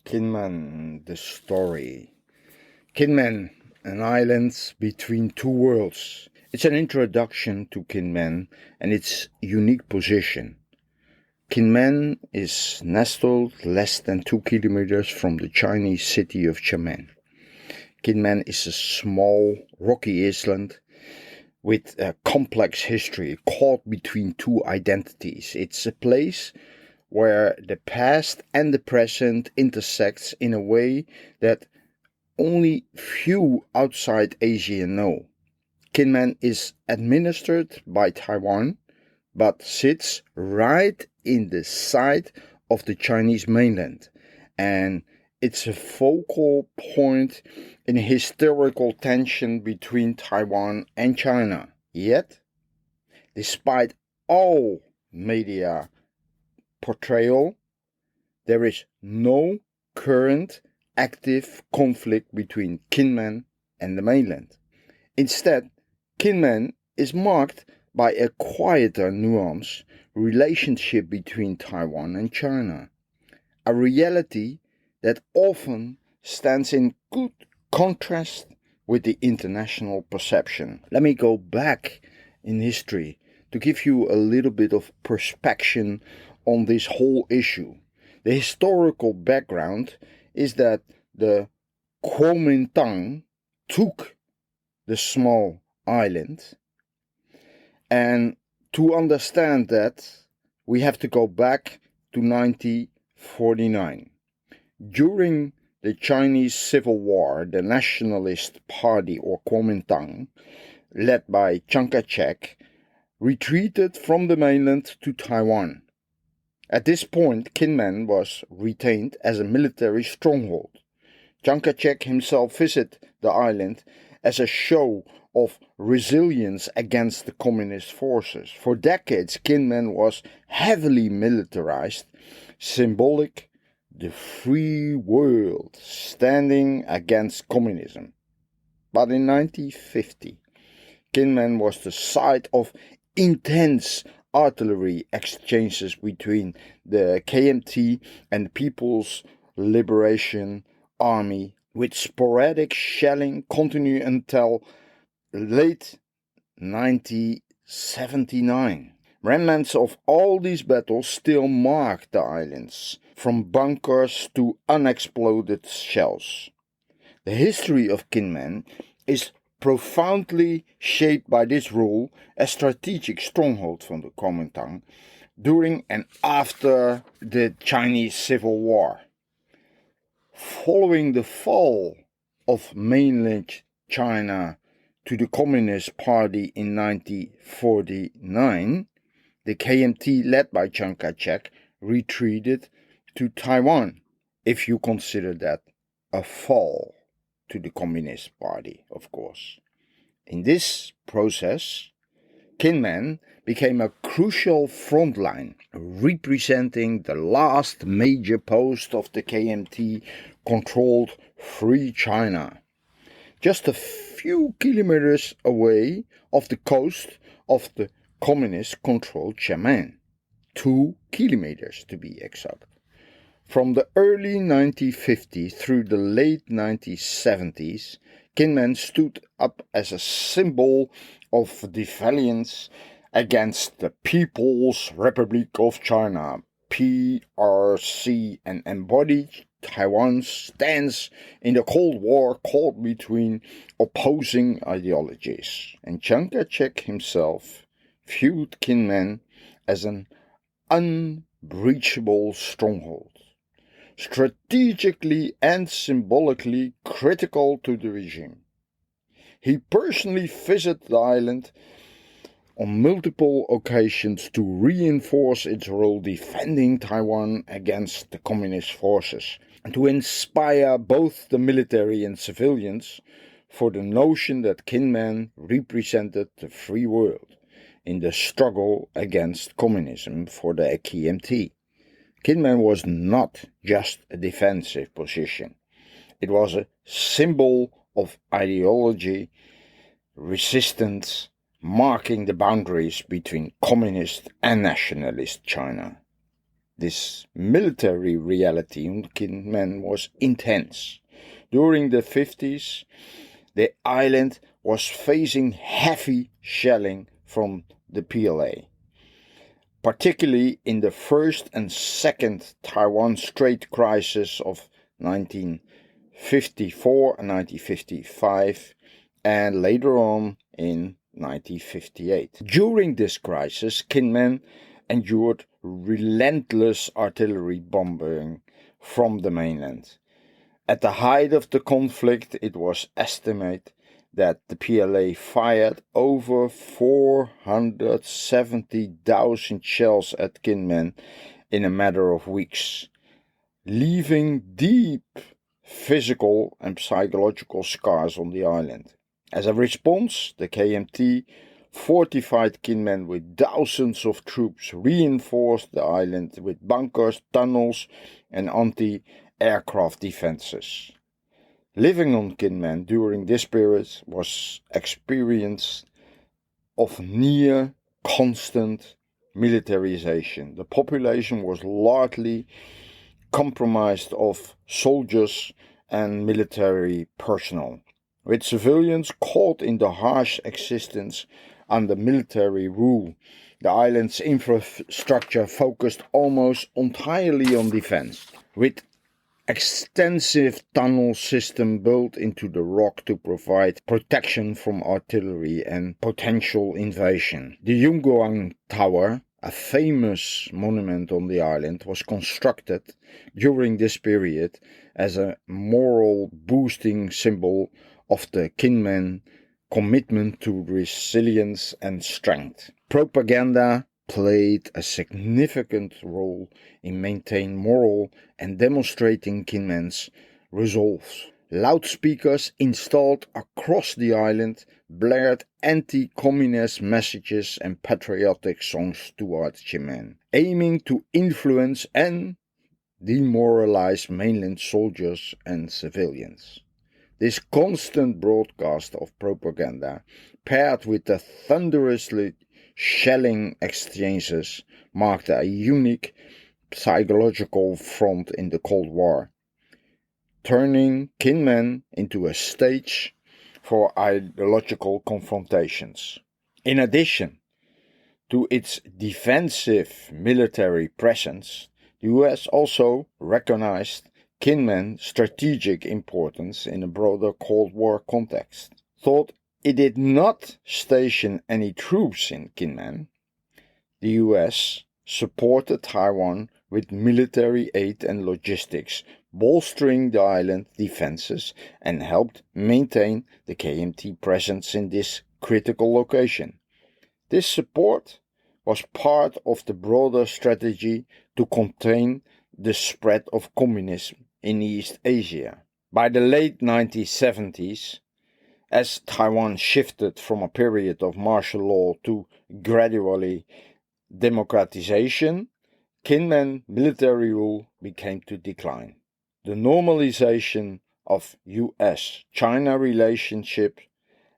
Kinmen, the story. Kinmen, an island between two worlds. It's an introduction to Kinmen and its unique position. Kinmen is nestled less than 2 kilometers from the Chinese city of Xiamen. Kinmen is a small, rocky island with a complex history caught between two identities. It's a place where the past and the present intersects in a way that only few outside Asia know. Kinmen is administered by Taiwan, but sits right in the side of the Chinese mainland, and it's a focal point in a historical tension between Taiwan and China. Yet, despite all media portrayal, there is no current active conflict between Kinmen and the mainland. Instead, Kinmen is marked by a quieter, nuanced relationship between Taiwan and China, a reality that often stands in good contrast with the international perception. Let me go back in history to give you a little bit of perspective on this whole issue. The historical background is that the Kuomintang took the small island, and to understand that we have to go back to 1949. During the Chinese Civil War, the Nationalist Party, or Kuomintang, led by Chiang Kai-shek, retreated from the mainland to Taiwan. At this point, Kinmen was retained as a military stronghold. Chiang Kai-shek himself visited the island as a show of resilience against the communist forces. For decades, Kinmen was heavily militarized, symbolic the free world standing against communism. But in 1950, Kinmen was the site of intense artillery exchanges between the KMT and the People's Liberation Army, with sporadic shelling continued until late 1979. Remnants of all these battles still mark the islands, from bunkers to unexploded shells. The history of Kinmen is profoundly shaped by this role as strategic stronghold from the Kuomintang during and after the Chinese Civil War. Following the fall of mainland China to the Communist Party in 1949, the KMT, led by Chiang Kai-shek, retreated to Taiwan, if you consider that a fall to the Communist Party, of course. In this process, Kinmen became a crucial front line, representing the last major post of the KMT-controlled Free China, just a few kilometers away off the coast of the communist-controlled Xiamen, 2 kilometers to be exact. From the early 1950s through the late 1970s, Kinmen stood up as a symbol of defiance against the People's Republic of China, PRC, and embodied Taiwan's stance in the Cold War caught between opposing ideologies. And Chiang Kai-shek himself viewed Kinmen as an unbreachable stronghold, strategically and symbolically critical to the regime. He personally visited the island on multiple occasions to reinforce its role defending Taiwan against the communist forces, and to inspire both the military and civilians for the notion that Kinmen represented the free world in the struggle against communism for the KMT. Kinmen was not just a defensive position. It was a symbol of ideology, resistance, marking the boundaries between communist and nationalist China. This military reality on Kinmen was intense. During the 50s, the island was facing heavy shelling from the PLA, particularly in the first and second Taiwan Strait crisis of 1954 and 1955, and later on in 1958. During this crisis, Kinmen endured relentless artillery bombing from the mainland. At the height of the conflict, it was estimated that the PLA fired over 470,000 shells at Kinmen in a matter of weeks, leaving deep physical and psychological scars on the island. As a response, the KMT fortified Kinmen with thousands of troops, reinforced the island with bunkers, tunnels, and anti-aircraft defenses. Living on Kinmen during this period was experience of near constant militarization. The population was largely comprised of soldiers and military personnel, with civilians caught in the harsh existence under military rule. The island's infrastructure focused almost entirely on defense, with extensive tunnel system built into the rock to provide protection from artillery and potential invasion. The Yunguang Tower, a famous monument on the island, was constructed during this period as a moral boosting symbol of the Kinmen commitment to resilience and strength. Propaganda played a significant role in maintaining moral and demonstrating Kinmen's resolve. Loudspeakers installed across the island blared anti-communist messages and patriotic songs towards Xiamen, aiming to influence and demoralize mainland soldiers and civilians. This constant broadcast of propaganda, paired with the thunderously shelling exchanges, marked a unique psychological front in the Cold War, turning Kinmen into a stage for ideological confrontations. In addition to its defensive military presence, the US also recognized Kinmen's strategic importance in a broader Cold War context. Thought it did not station any troops in Kinmen, the US supported Taiwan with military aid and logistics, bolstering the island defenses, and helped maintain the KMT presence in this critical location. This support was part of the broader strategy to contain the spread of communism in East Asia. By the late 1970s, as Taiwan shifted from a period of martial law to gradually democratization, Kinmen military rule began to decline. The normalization of US-China relationship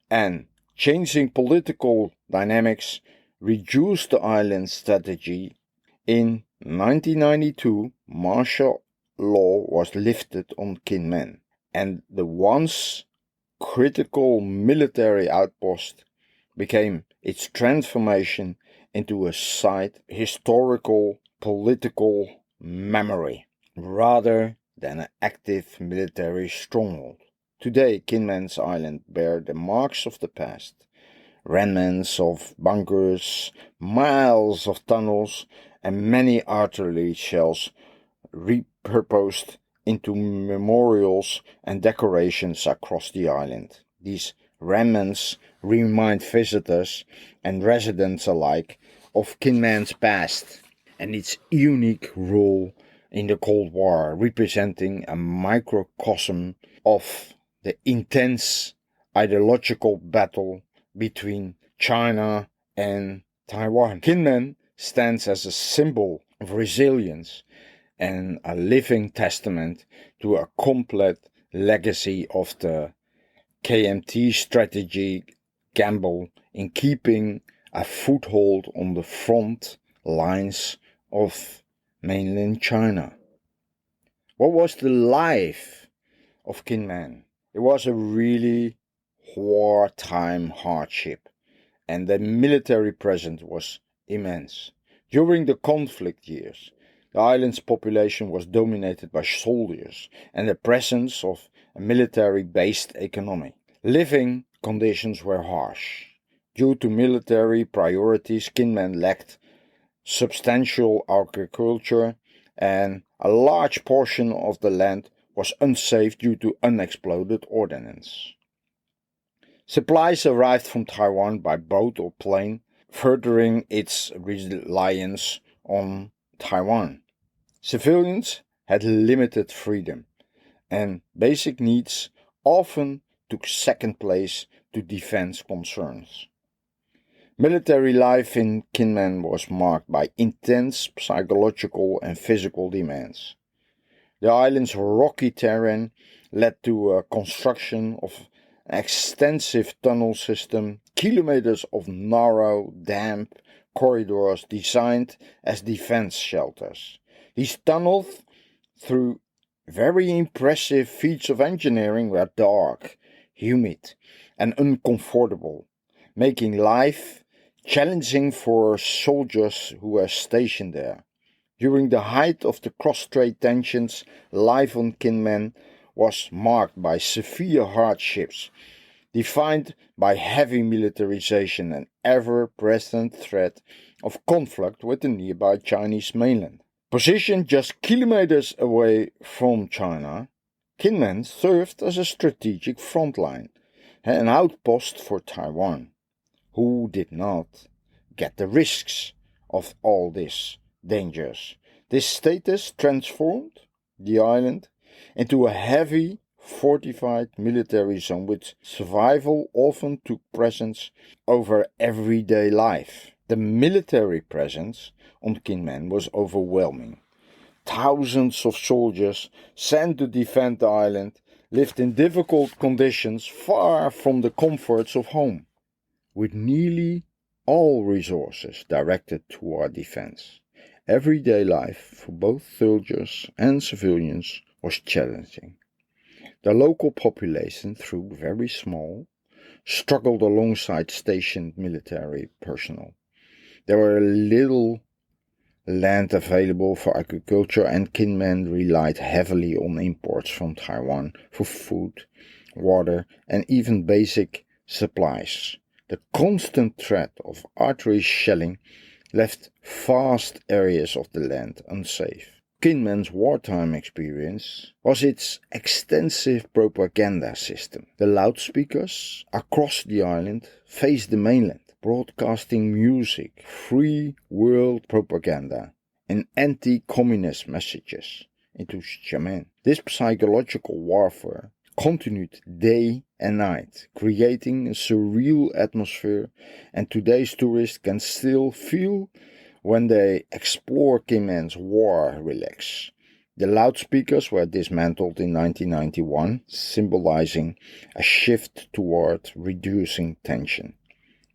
and changing political dynamics reduced the island's strategy. In 1992, martial law was lifted on Kinmen, and the once critical military outpost became its transformation into a site historical political memory rather than an active military stronghold. Today, Kinmen's island bear the marks of the past. Remnants of bunkers, miles of tunnels, and many artillery shells repurposed into memorials and decorations across the island. These remnants remind visitors and residents alike of Kinmen's past and its unique role in the Cold War, representing a microcosm of the intense ideological battle between China and Taiwan. Kinmen stands as a symbol of resilience and a living testament to a complete legacy of the KMT strategy gamble in keeping a foothold on the front lines of mainland China. What was the life of Kinmen? It was a really wartime hardship, and the military presence was immense. During the conflict years, the island's population was dominated by soldiers and the presence of a military-based economy. Living conditions were harsh. Due to military priorities, Kinmen lacked substantial agriculture, and a large portion of the land was unsafe due to unexploded ordnance. Supplies arrived from Taiwan by boat or plane, furthering its reliance on Taiwan. Civilians had limited freedom, and basic needs often took second place to defense concerns. Military life in Kinmen was marked by intense psychological and physical demands. The island's rocky terrain led to a construction of an extensive tunnel system, kilometers of narrow, damp corridors designed as defense shelters. These tunnels, through very impressive feats of engineering, were dark, humid, and uncomfortable, making life challenging for soldiers who were stationed there. During the height of the cross-strait tensions, life on Kinmen was marked by severe hardships, defined by heavy militarization and ever-present threat of conflict with the nearby Chinese mainland. Positioned just kilometers away from China, Kinmen served as a strategic front line, an outpost for Taiwan, who did not get the risks of all these dangers. This status transformed the island into a heavy fortified military zone with survival often took precedence over everyday life. The military presence on Kinmen was overwhelming. Thousands of soldiers sent to defend the island lived in difficult conditions far from the comforts of home, with nearly all resources directed toward defense. Everyday life for both soldiers and civilians was challenging. The local population, though very small, struggled alongside stationed military personnel. There were little land available for agriculture, and Kinmen relied heavily on imports from Taiwan for food, water, and even basic supplies. The constant threat of artillery shelling left vast areas of the land unsafe. Kinmen's wartime experience was its extensive propaganda system. The loudspeakers across the island faced the mainland, broadcasting music, free world propaganda, and anti-communist messages into Xiamen. This psychological warfare continued day and night, creating a surreal atmosphere, and today's tourists can still feel when they explore Kinmen's war relics. The loudspeakers were dismantled in 1991, symbolizing a shift toward reducing tension,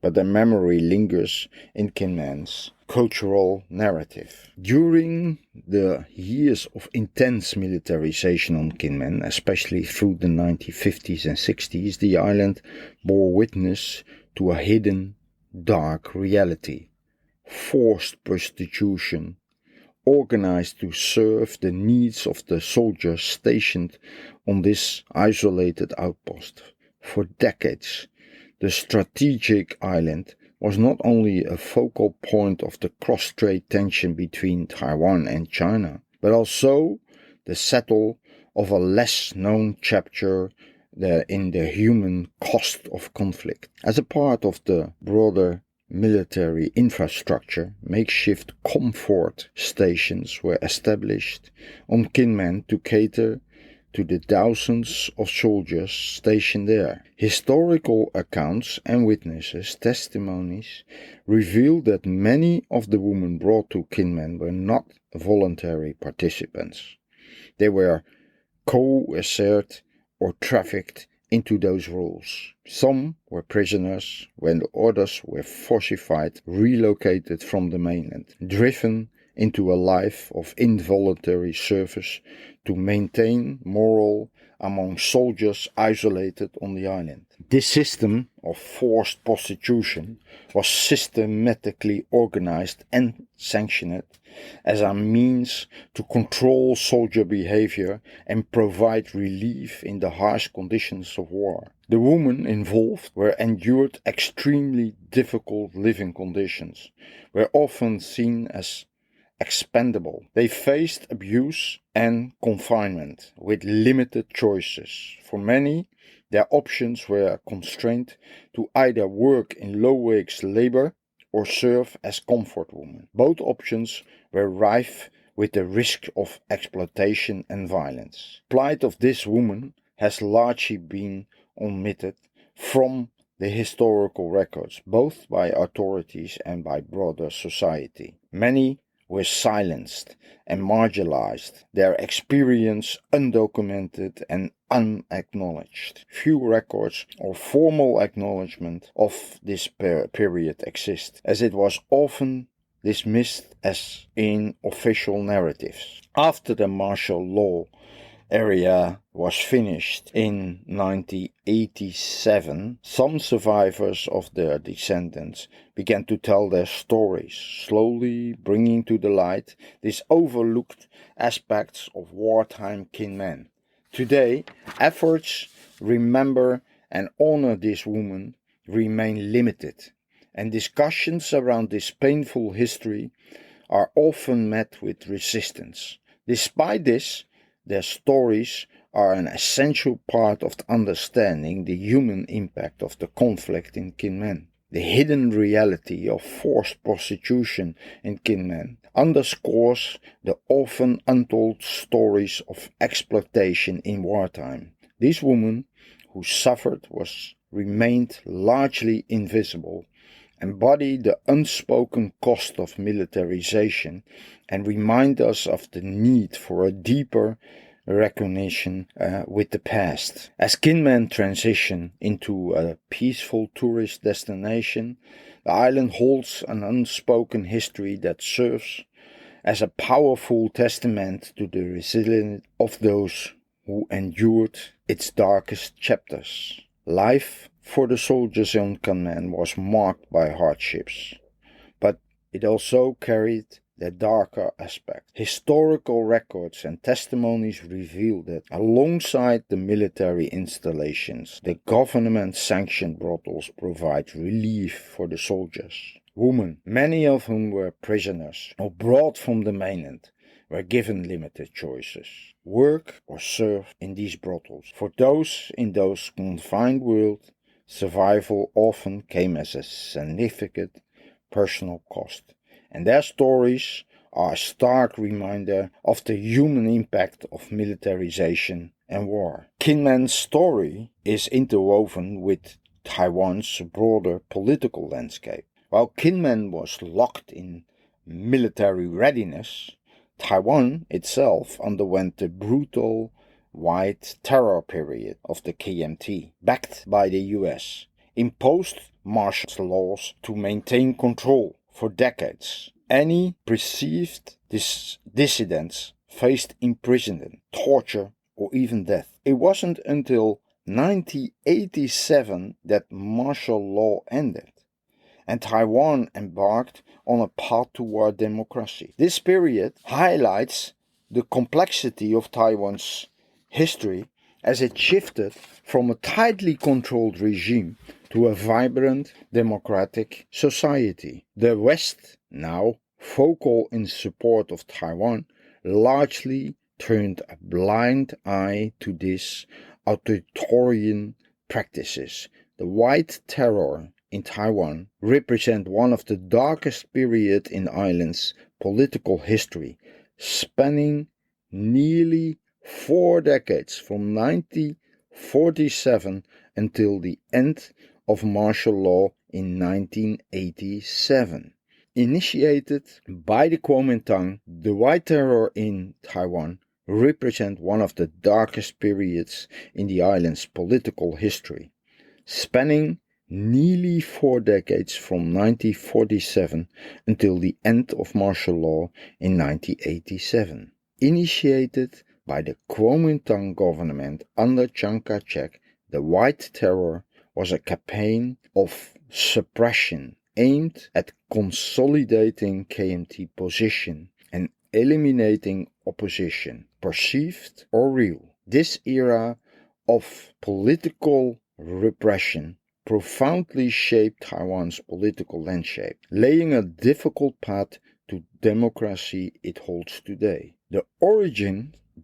but their memory lingers in Kinmen's cultural narrative. During the years of intense militarization on Kinmen, especially through the 1950s and 60s, the island bore witness to a hidden, dark reality. Forced prostitution, organized to serve the needs of the soldiers stationed on this isolated outpost. For decades, the strategic island was not only a focal point of the cross-strait tension between Taiwan and China, but also the settle of a less-known chapter in the human cost of conflict. As a part of the broader military infrastructure, makeshift comfort stations were established on Kinmen to cater to the thousands of soldiers stationed there. Historical accounts and witnesses' testimonies reveal that many of the women brought to Kinmen were not voluntary participants. They were coerced or trafficked into those roles. Some were prisoners, when the others were forcified, relocated from the mainland, driven into a life of involuntary service to maintain morale among soldiers isolated on the island. This system of forced prostitution was systematically organized and sanctioned as a means to control soldier behavior and provide relief in the harsh conditions of war. The women involved were endured extremely difficult living conditions, were often seen as expendable. They faced abuse and confinement with limited choices. For many, their options were constrained to either work in low-wage labor or serve as comfort women. Both options were rife with the risk of exploitation and violence. The plight of this woman has largely been omitted from the historical records, both by authorities and by broader society. Many were silenced and marginalized, their experience undocumented and unacknowledged. Few records or formal acknowledgement of this period exist, as it was often dismissed as in official narratives. After the martial law era was finished in 1987, some survivors of their descendants began to tell their stories, slowly bringing to the light these overlooked aspects of wartime Kinmen. Today, efforts remember and honor this woman remain limited, and discussions around this painful history are often met with resistance. Despite this, their stories are an essential part of understanding the human impact of the conflict in Kinmen. The hidden reality of forced prostitution in Kinmen underscores the often untold stories of exploitation in wartime. These women who suffered remained largely invisible, embody the unspoken cost of militarization, and remind us of the need for a deeper recognition with the past. As Kinmen transition into a peaceful tourist destination, the island holds an unspoken history that serves as a powerful testament to the resilience of those who endured its darkest chapters. Life for the soldiers on Kinmen was marked by hardships, but it also carried the darker aspect. Historical records and testimonies reveal that alongside the military installations, the government-sanctioned brothels provide relief for the soldiers. Women, many of whom were prisoners or brought from the mainland, were given limited choices: work or serve in these brothels. For those in those confined worlds, survival often came as a significant personal cost, and their stories are a stark reminder of the human impact of militarization and war. Kinmen's story is interwoven with Taiwan's broader political landscape. While Kinmen was locked in military readiness, Taiwan itself underwent the brutal White Terror period of the KMT, backed by the US, imposed martial laws to maintain control. For decades, any perceived dissidents faced imprisonment, torture, or even death. It wasn't until 1987 that martial law ended, and Taiwan embarked on a path toward democracy. This period highlights the complexity of Taiwan's history as it shifted from a tightly controlled regime to a vibrant democratic society. The West, now vocal in support of Taiwan, largely turned a blind eye to these authoritarian practices. The White Terror in Taiwan represent one of the darkest periods in the island's political history, spanning nearly 4 decades from 1947 until the end of martial law in 1987. Initiated by the Kuomintang, the White Terror in Taiwan represent one of the darkest periods in the island's political history, spanning nearly 4 decades from 1947 until the end of martial law in 1987. Initiated by the Kuomintang government under Chiang Kai-shek, the White Terror was a campaign of suppression aimed at consolidating KMT position and eliminating opposition, perceived or real. This era of political repression profoundly shaped Taiwan's political landscape, laying a difficult path to democracy it holds today. The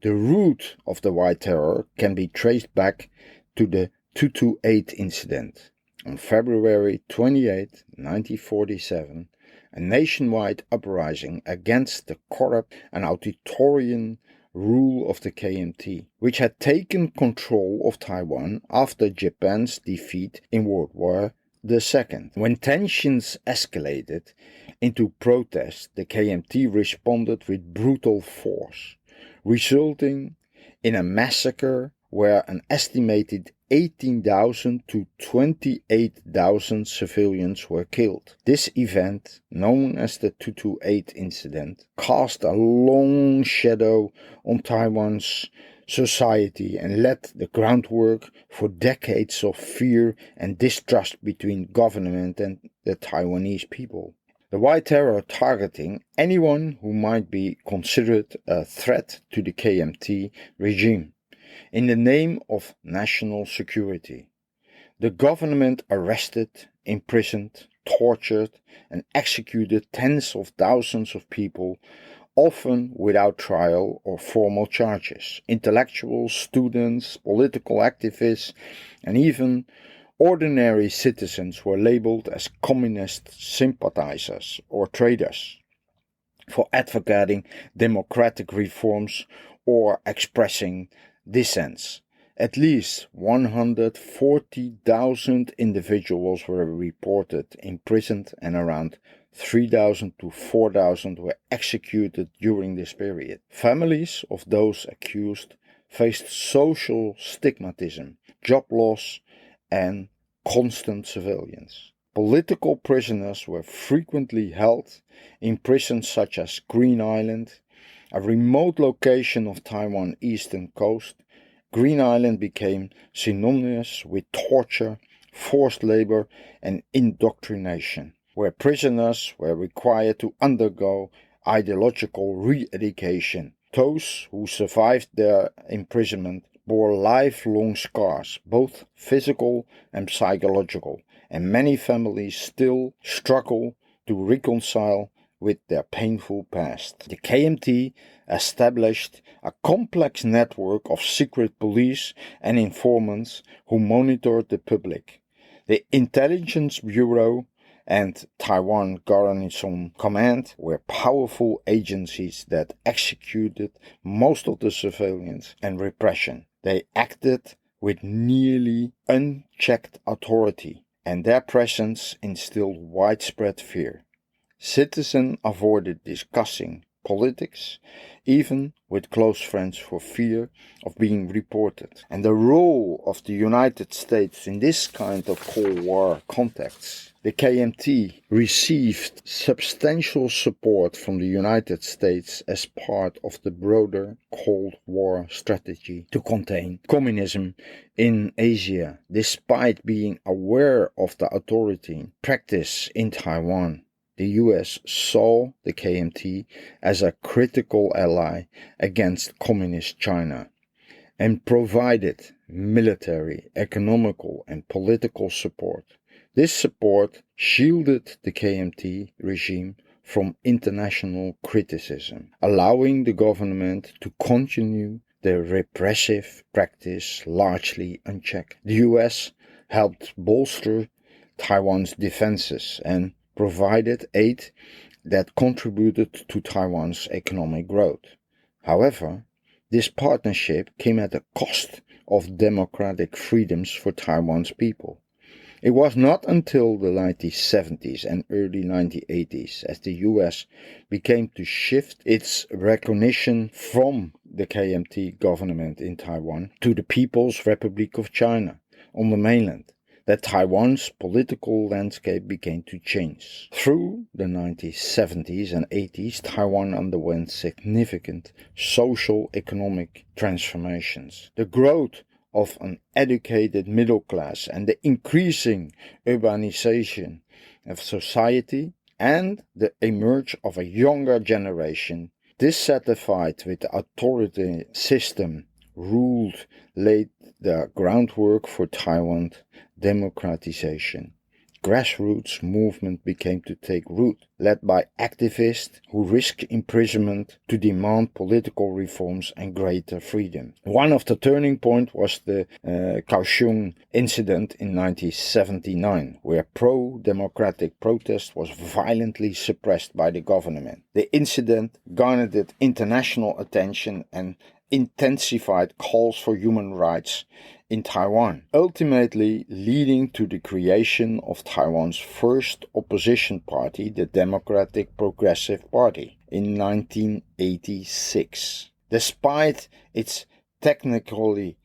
root of the White Terror can be traced back to the 228 incident. On February 28, 1947, a nationwide uprising against the corrupt and authoritarian rule of the KMT, which had taken control of Taiwan after Japan's defeat in World War II. When tensions escalated into protest, the KMT responded with brutal force, resulting in a massacre where an estimated 18,000 to 28,000 civilians were killed. This event, known as the 228 incident, cast a long shadow on Taiwan's society and laid the groundwork for decades of fear and distrust between government and the Taiwanese people. The White Terror targeting anyone who might be considered a threat to the KMT regime. In the name of national security, the government arrested, imprisoned, tortured, and executed tens of thousands of people, often without trial or formal charges. Intellectuals, students, political activists, and even ordinary citizens were labeled as communist sympathizers or traitors for advocating democratic reforms or expressing dissents. At least 140,000 individuals were reported imprisoned and around 3,000 to 4,000 were executed during this period. Families of those accused faced social stigmatism, job loss, and constant surveillance. Political prisoners were frequently held in prisons such as Green Island, a remote location of Taiwan's eastern coast. Green Island became synonymous with torture, forced labor, and indoctrination, where prisoners were required to undergo ideological re-education. Those who survived their imprisonment bore lifelong scars, both physical and psychological, and many families still struggle to reconcile with their painful past. The KMT established a complex network of secret police and informants who monitored the public. The Intelligence Bureau and Taiwan Garrison Command were powerful agencies that executed most of the surveillance and repression. They acted with nearly unchecked authority, and their presence instilled widespread fear. Citizens avoided discussing politics, even with close friends, for fear of being reported. And the role of the United States in this kind of Cold War context. The KMT received substantial support from the United States as part of the broader Cold War strategy to contain communism in Asia, despite being aware of the authoritarian practice in Taiwan. The US saw the KMT as a critical ally against Communist China and provided military, economical, and political support. This support shielded the KMT regime from international criticism, allowing the government to continue their repressive practice largely unchecked. The US helped bolster Taiwan's defenses and provided aid that contributed to Taiwan's economic growth. However, this partnership came at the cost of democratic freedoms for Taiwan's people. It was not until the 1970s and early 1980s as the US began to shift its recognition from the KMT government in Taiwan to the People's Republic of China on the mainland that Taiwan's political landscape began to change. Through the 1970s and 80s, Taiwan underwent significant social-economic transformations. The growth of an educated middle class and the increasing urbanization of society and the emerge of a younger generation dissatisfied with the authority system ruled laid the groundwork for Taiwan's democratization. Grassroots movement began to take root, led by activists who risked imprisonment to demand political reforms and greater freedom. One of the turning points was the Kaohsiung incident in 1979, where pro-democratic protest was violently suppressed by the government. The incident garnered international attention and intensified calls for human rights in Taiwan, ultimately leading to the creation of Taiwan's first opposition party, the Democratic Progressive Party, in 1986. Despite its technically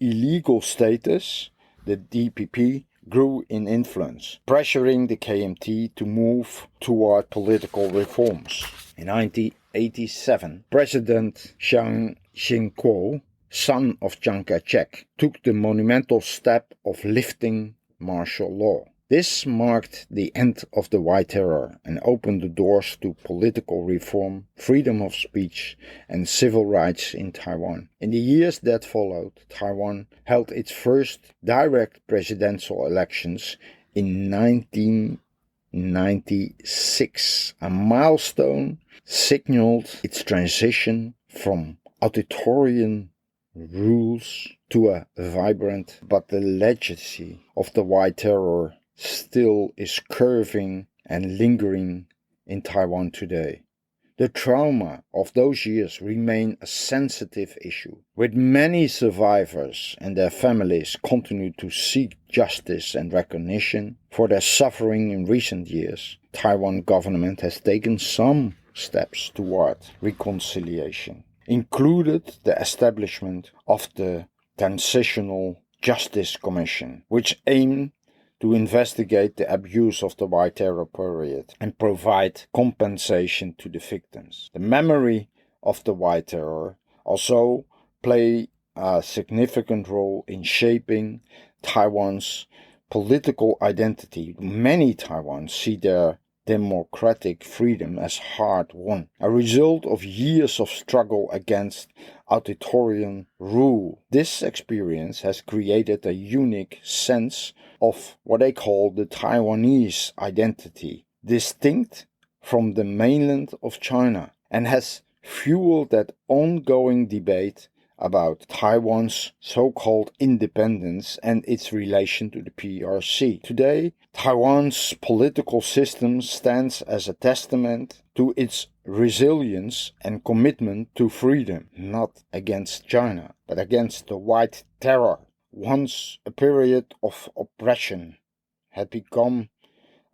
illegal status, the DPP grew in influence, pressuring the KMT to move toward political reforms. In 1987, President Chiang Kai-shek, son of Chiang Kai-shek, took the monumental step of lifting martial law. This marked the end of the White Terror and opened the doors to political reform, freedom of speech, and civil rights in Taiwan. In the years that followed, Taiwan held its first direct presidential elections in 1996, a milestone signaled its transition from authoritarian rules to a vibrant, but the legacy of the White Terror still is curving and lingering in Taiwan today. The trauma of those years remain a sensitive issue, with many survivors and their families continue to seek justice and recognition for their suffering in recent years. Taiwan government has taken some steps toward reconciliation, included the establishment of the Transitional Justice Commission, which aimed to investigate the abuse of the White Terror period and provide compensation to the victims. The memory of the White Terror also played a significant role in shaping Taiwan's political identity. Many Taiwans see their democratic freedom as hard-won, a result of years of struggle against authoritarian rule. This experience has created a unique sense of what they call the Taiwanese identity, distinct from the mainland of China, and has fueled that ongoing debate about Taiwan's so-called independence and its relation to the PRC. Today, Taiwan's political system stands as a testament to its resilience and commitment to freedom, not against China, but against the White Terror. Once a period of oppression had become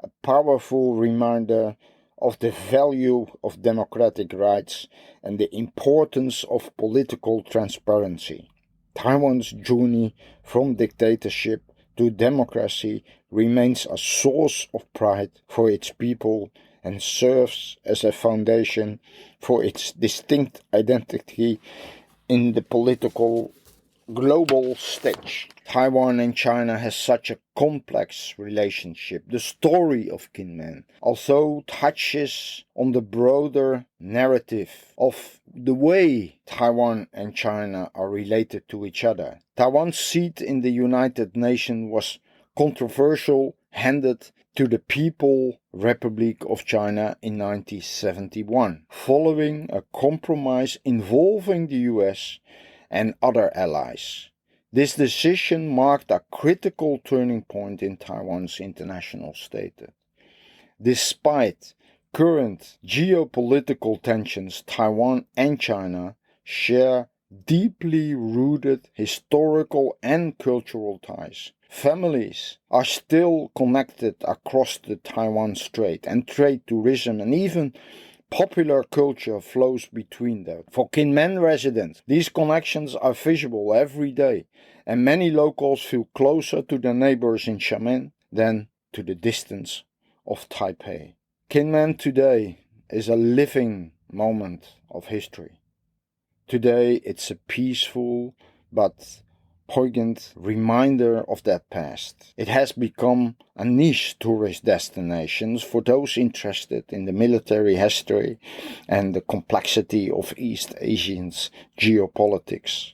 a powerful reminder of the value of democratic rights and the importance of political transparency. Taiwan's journey from dictatorship to democracy remains a source of pride for its people and serves as a foundation for its distinct identity in the political global stage. Taiwan and China has such a complex relationship. The story of Kinmen also touches on the broader narrative of the way Taiwan and China are related to each other. Taiwan's seat in the United Nations was controversial, handed to the People Republic of China in 1971, following a compromise involving the US and other allies. This decision marked a critical turning point in Taiwan's international status. Despite current geopolitical tensions, Taiwan and China share deeply rooted historical and cultural ties. Families are still connected across the Taiwan Strait, and trade, tourism, and even popular culture flows between them. For Kinmen residents, these connections are visible every day, and many locals feel closer to their neighbors in Xiamen than to the distance of Taipei. Kinmen today is a living moment of history. Today it's a peaceful but poignant reminder of that past. It has become a niche tourist destination for those interested in the military history and the complexity of East Asian geopolitics.